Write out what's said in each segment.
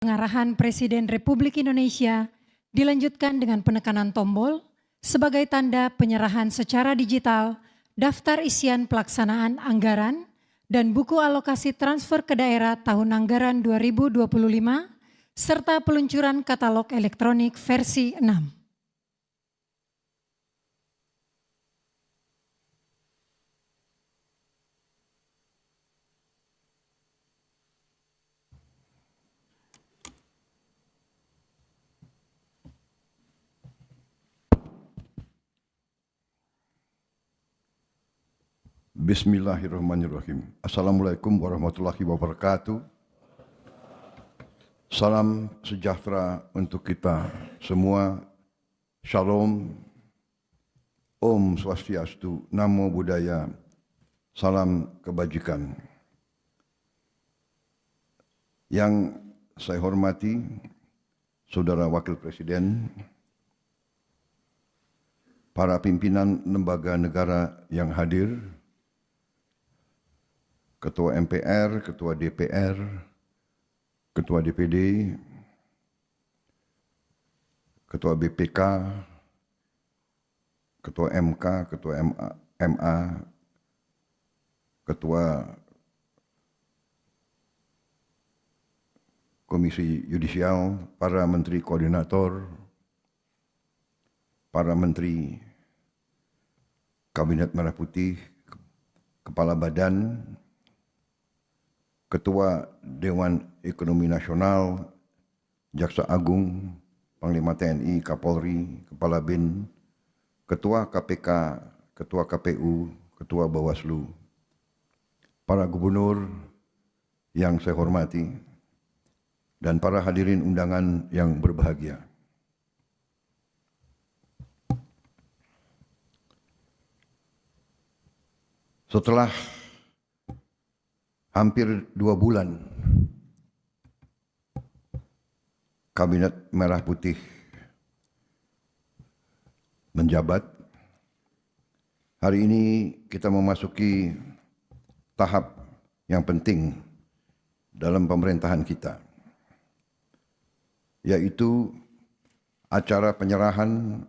Pengarahan Presiden Republik Indonesia dilanjutkan dengan penekanan tombol sebagai tanda penyerahan secara digital daftar isian pelaksanaan anggaran dan buku alokasi transfer ke daerah tahun anggaran 2025 serta peluncuran katalog elektronik versi 6. Bismillahirrahmanirrahim. Assalamualaikum warahmatullahi wabarakatuh. Salam sejahtera untuk kita semua. Shalom. Om Swastiastu. Namo Buddhaya. Salam kebajikan. Yang saya hormati Saudara Wakil Presiden, para pimpinan lembaga negara yang hadir, Ketua MPR, Ketua DPR, Ketua DPD, Ketua BPK, Ketua MK, Ketua MA, Ketua Komisi Yudisial, para Menteri Koordinator, para Menteri Kabinet Merah Putih, Kepala Badan, Ketua Dewan Ekonomi Nasional, Jaksa Agung, Panglima TNI, Kapolri, Kepala BIN, Ketua KPK, Ketua KPU, Ketua Bawaslu, para gubernur yang saya hormati, dan para hadirin undangan yang berbahagia. Setelah hampir 2 bulan Kabinet Merah Putih menjabat, hari ini kita memasuki tahap yang penting dalam pemerintahan kita, yaitu acara penyerahan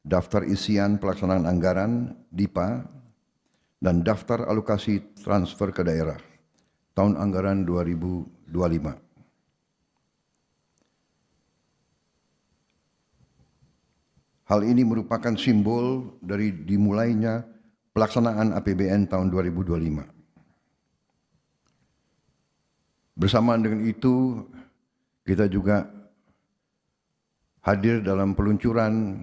daftar isian pelaksanaan anggaran DIPA dan daftar alokasi transfer ke daerah tahun anggaran 2025. Hal ini merupakan simbol dari dimulainya pelaksanaan APBN tahun 2025. Bersamaan dengan itu, kita juga hadir dalam peluncuran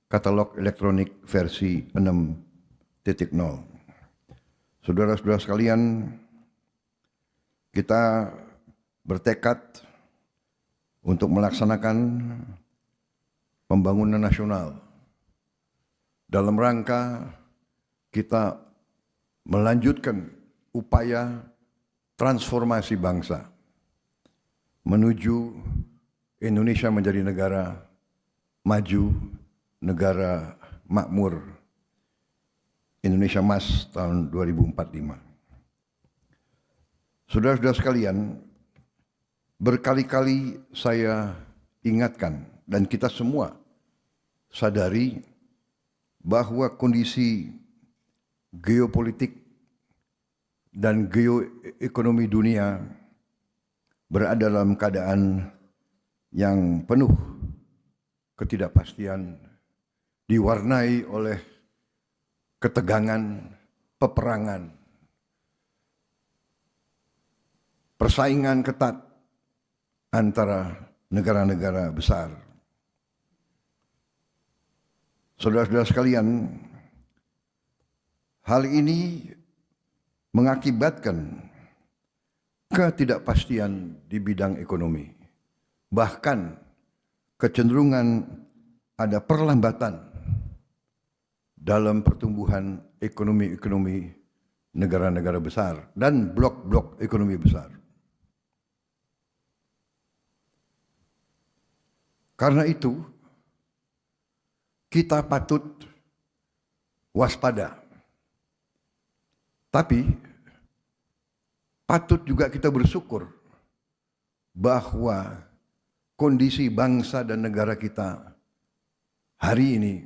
katalog elektronik versi 6.0. Saudara-saudara sekalian, kita bertekad untuk melaksanakan pembangunan nasional dalam rangka kita melanjutkan upaya transformasi bangsa menuju Indonesia menjadi negara maju, negara makmur, Indonesia Emas tahun 2045. Saudara-saudara sekalian, berkali-kali saya ingatkan dan kita semua sadari bahwa kondisi geopolitik dan geoekonomi dunia berada dalam keadaan yang penuh ketidakpastian, diwarnai oleh ketegangan, peperangan, persaingan ketat antara negara-negara besar. Saudara-saudara sekalian, hal ini mengakibatkan ketidakpastian di bidang ekonomi. Bahkan kecenderungan ada perlambatan dalam pertumbuhan ekonomi negara-negara besar dan blok-blok ekonomi besar. Karena itu, kita patut waspada. Tapi patut juga kita bersyukur bahwa kondisi bangsa dan negara kita hari ini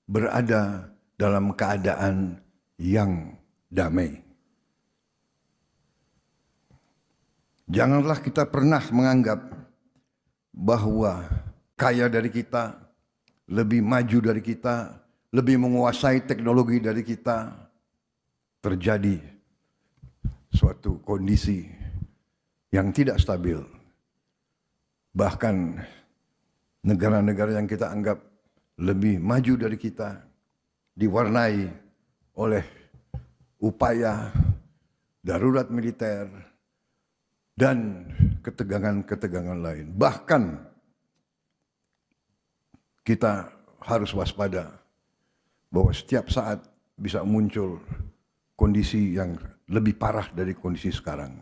berada dalam keadaan yang damai. Janganlah kita pernah menganggap bahwa kaya dari kita, lebih maju dari kita, lebih menguasai teknologi dari kita, terjadi suatu kondisi yang tidak stabil. Bahkan negara-negara yang kita anggap lebih maju dari kita diwarnai oleh upaya darurat militer dan ketegangan-ketegangan lain. Bahkan kita harus waspada bahwa setiap saat bisa muncul kondisi yang lebih parah dari kondisi sekarang.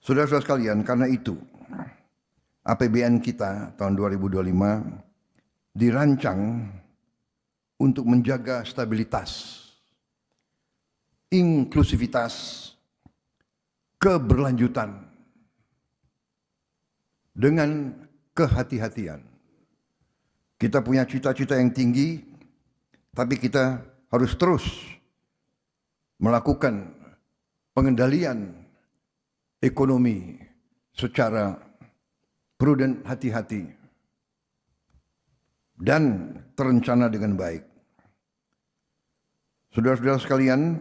Saudara-saudara sekalian, karena itu APBN kita tahun 2025 dirancang untuk menjaga stabilitas, inklusivitas, keberlanjutan dengan kehati-hatian. Kita punya cita-cita yang tinggi, tapi kita harus terus melakukan pengendalian ekonomi secara prudent, hati-hati, dan terencana dengan baik. Saudara-saudara sekalian,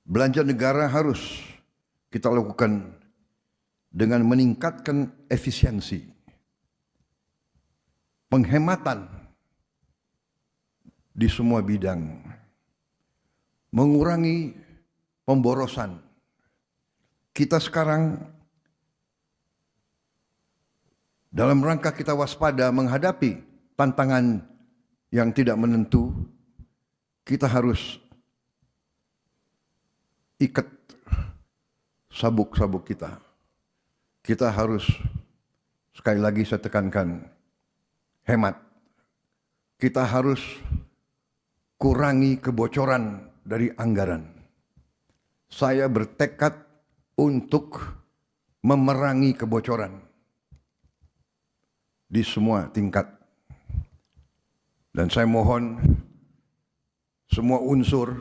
belanja negara harus kita lakukan dengan meningkatkan efisiensi, penghematan di semua bidang, mengurangi pemborosan. Kita sekarang dalam rangka kita waspada menghadapi tantangan yang tidak menentu, kita harus ikat sabuk-sabuk kita. Kita harus, sekali lagi saya tekankan, hemat. Kita harus kurangi kebocoran dari anggaran. Saya bertekad untuk memerangi kebocoran di semua tingkat. Dan saya mohon semua unsur,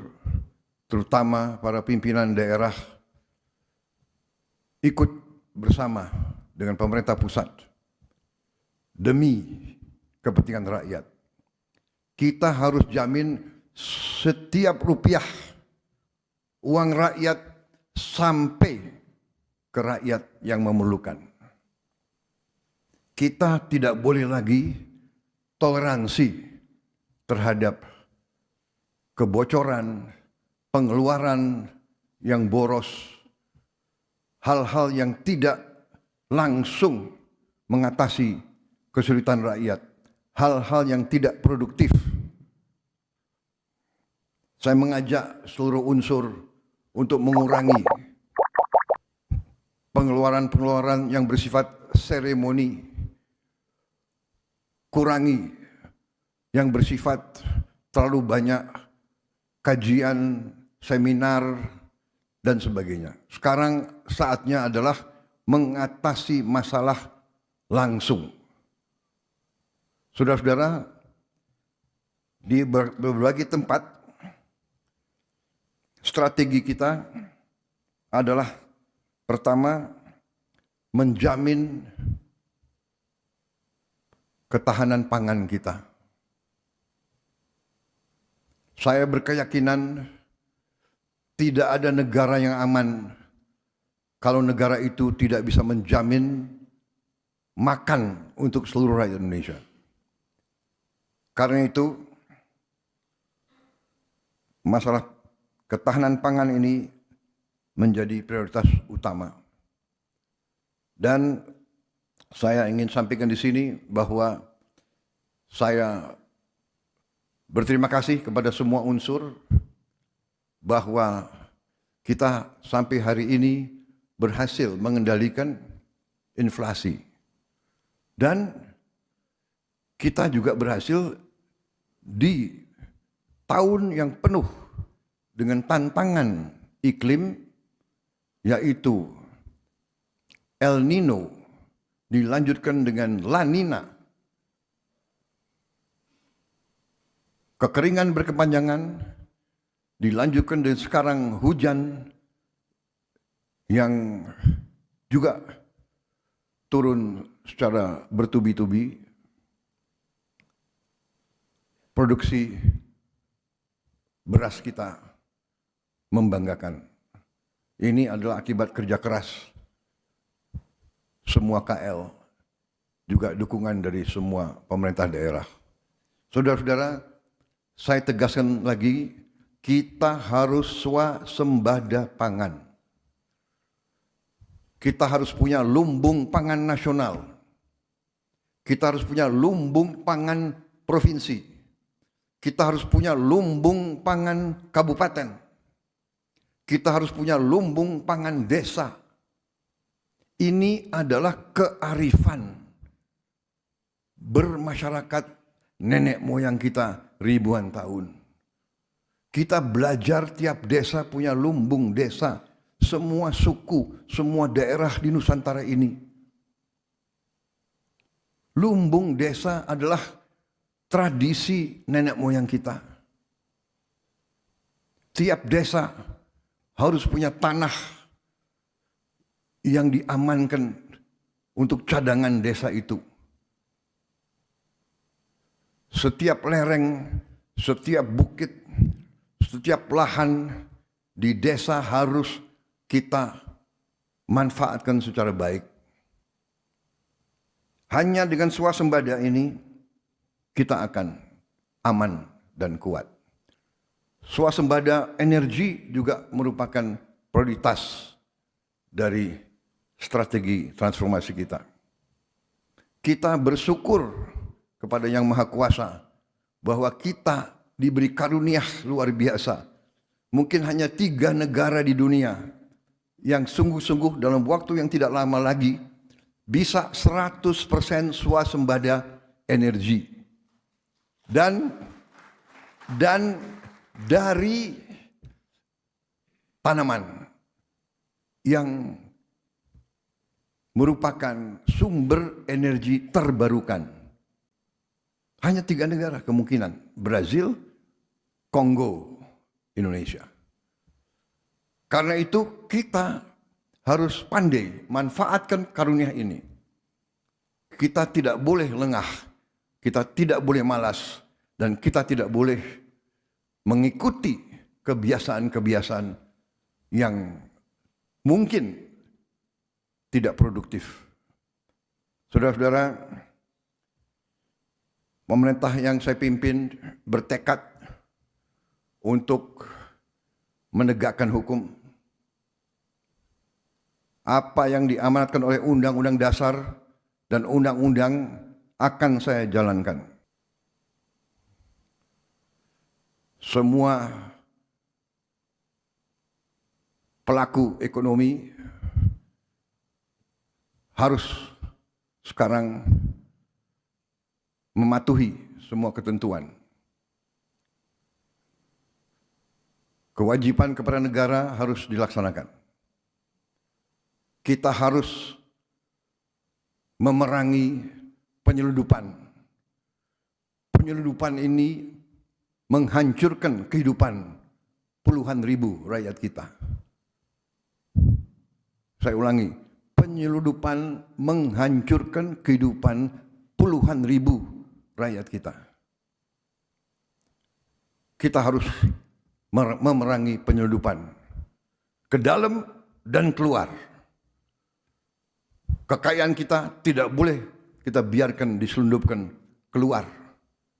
terutama para pimpinan daerah, ikut bersama dengan pemerintah pusat demi kepentingan rakyat. Kita harus jamin setiap rupiah uang rakyat sampai ke rakyat yang memerlukan. Kita tidak boleh lagi toleransi terhadap kebocoran, pengeluaran yang boros, hal-hal yang tidak langsung mengatasi kesulitan rakyat, hal-hal yang tidak produktif. Saya mengajak seluruh unsur untuk mengurangi pengeluaran-pengeluaran yang bersifat seremoni, kurangi yang bersifat terlalu banyak kajian, seminar, dan sebagainya. Sekarang saatnya adalah mengatasi masalah langsung. Saudara-saudara, di berbagai tempat, strategi kita adalah pertama, menjamin ketahanan pangan kita. Saya berkeyakinan tidak ada negara yang aman kalau negara itu tidak bisa menjamin makan untuk seluruh rakyat Indonesia. Karena itu, masalah ketahanan pangan ini menjadi prioritas utama. Dan saya ingin sampaikan di sini bahwa saya berterima kasih kepada semua unsur bahwa kita sampai hari ini berhasil mengendalikan inflasi. Dan kita juga berhasil di tahun yang penuh dengan tantangan iklim, yaitu El Nino dilanjutkan dengan La Nina, kekeringan berkepanjangan, dilanjutkan dengan sekarang hujan yang juga turun secara bertubi-tubi, produksi beras kita membanggakan. Ini adalah akibat kerja keras semua KL, juga dukungan dari semua pemerintah daerah. Saudara-saudara, saya tegaskan lagi, kita harus swasembada pangan. Kita harus punya lumbung pangan nasional. Kita harus punya lumbung pangan provinsi. Kita harus punya lumbung pangan kabupaten. Kita harus punya lumbung pangan desa. Ini adalah kearifan bermasyarakat nenek moyang kita ribuan tahun. Kita belajar tiap desa punya lumbung desa. Semua suku, semua daerah di Nusantara ini. Lumbung desa adalah tradisi nenek moyang kita. Tiap desa harus punya tanah yang diamankan untuk cadangan desa itu. Setiap lereng, setiap bukit, setiap lahan di desa harus kita manfaatkan secara baik. Hanya dengan swasembada ini kita akan aman dan kuat. Swasembada energi juga merupakan prioritas dari strategi transformasi kita. Kita bersyukur kepada Yang Maha Kuasa bahwa kita diberi karunia luar biasa. Mungkin hanya 3 negara di dunia yang sungguh-sungguh dalam waktu yang tidak lama lagi bisa 100% swasembada energi. Dan dari tanaman yang merupakan sumber energi terbarukan. Hanya 3 negara kemungkinan, Brazil, Kongo, Indonesia. Karena itu kita harus pandai manfaatkan karunia ini. Kita tidak boleh lengah. Kita tidak boleh malas dan kita tidak boleh mengikuti kebiasaan-kebiasaan yang mungkin tidak produktif. Saudara-saudara, pemerintah yang saya pimpin bertekad untuk menegakkan hukum. Apa yang diamanatkan oleh Undang-Undang Dasar dan undang-undang akan saya jalankan. Semua pelaku ekonomi harus sekarang mematuhi semua ketentuan. Kewajiban kepada negara harus dilaksanakan. Kita harus memerangi penyelundupan. Penyelundupan ini menghancurkan kehidupan puluhan ribu rakyat kita. Saya ulangi, penyelundupan menghancurkan kehidupan puluhan ribu rakyat kita. Kita harus memerangi penyelundupan ke dalam dan keluar. Kekayaan kita tidak boleh kita biarkan diselundupkan keluar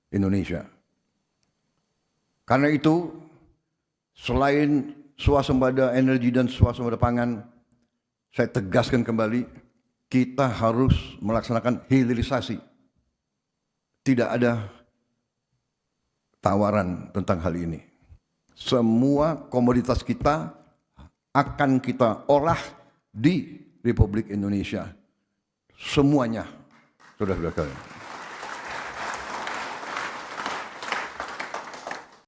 Indonesia. Karena itu, selain swasembada energi dan swasembada pangan, saya tegaskan kembali, kita harus melaksanakan hilirisasi. Tidak ada tawaran tentang hal ini. Semua komoditas kita akan kita olah di Republik Indonesia. Semuanya. Saudara-saudara.